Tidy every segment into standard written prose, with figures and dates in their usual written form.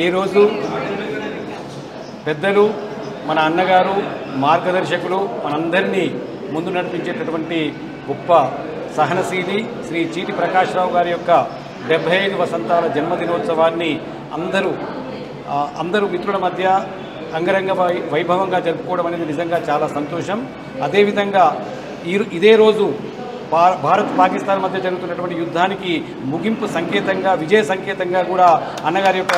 ఈరోజు పెద్దలు మన అన్నగారు మార్గదర్శకులు మనందరినీ ముందు నడిపించేటటువంటి గొప్ప సహనశీలి శ్రీ చీటి ప్రకాశ్రావు గారి యొక్క 75 వసంతాల జన్మదినోత్సవాన్ని అందరూ మిత్రుల మధ్య అంగరంగ వైభవంగా జరుపుకోవడం అనేది నిజంగా చాలా సంతోషం. అదేవిధంగా ఇదే రోజు భారత్ పాకిస్తాన్ మధ్య జరుగుతున్నటువంటి యుద్ధానికి ముగింపు సంకేతంగా విజయ సంకేతంగా కూడా అన్నగారి యొక్క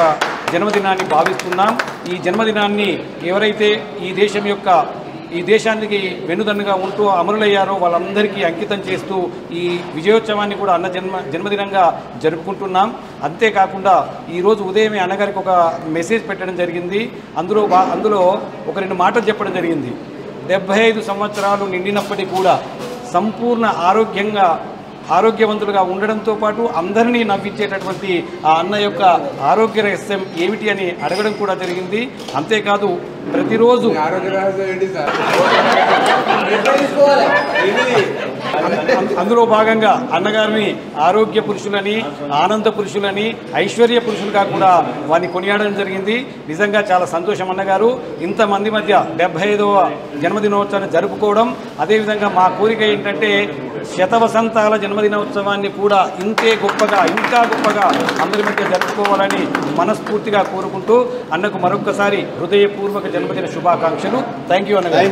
జన్మదినాన్ని భావిస్తున్నాం. ఈ జన్మదినాన్ని ఎవరైతే ఈ దేశానికి వెన్నుదన్నుగా ఉంటూ అమరులయ్యారో వాళ్ళందరికీ అంకితం చేస్తూ ఈ విజయోత్సవాన్ని కూడా అన్న జన్మదినంగా జరుపుకుంటున్నాం. అంతేకాకుండా ఈరోజు ఉదయమే అన్నగారికి ఒక మెసేజ్ పెట్టడం జరిగింది. అందులో ఒక 2 మాటలు చెప్పడం జరిగింది. 75 సంవత్సరాలు నిండినప్పటికీ కూడా సంపూర్ణ ఆరోగ్యవంతులుగా ఉండడంతో పాటు అందరినీ నవ్వించేటటువంటి ఆ అన్న యొక్క ఆరోగ్య రహస్యం ఏమిటి అని అడగడం కూడా జరిగింది. అంతేకాదు ప్రతిరోజు అందులో భాగంగా అన్నగారిని ఆరోగ్య పురుషులని, ఆనంద పురుషులని, ఐశ్వర్య పురుషులుగా కూడా వారిని కొనియాడడం జరిగింది. నిజంగా చాలా సంతోషం అన్నగారు ఇంతమంది మధ్య 75వ జన్మదినోత్సవాన్ని జరుపుకోవడం. అదేవిధంగా మా కోరిక ఏంటంటే శతవసంతాల జన్మదినోత్సవాన్ని కూడా ఇంకా గొప్పగా అందరి మధ్య జరుపుకోవాలని మనస్ఫూర్తిగా కోరుకుంటూ అన్నకు మరొక్కసారి హృదయపూర్వక జన్మదిన శుభాకాంక్షలు. థ్యాంక్ యూ అన్నగారు.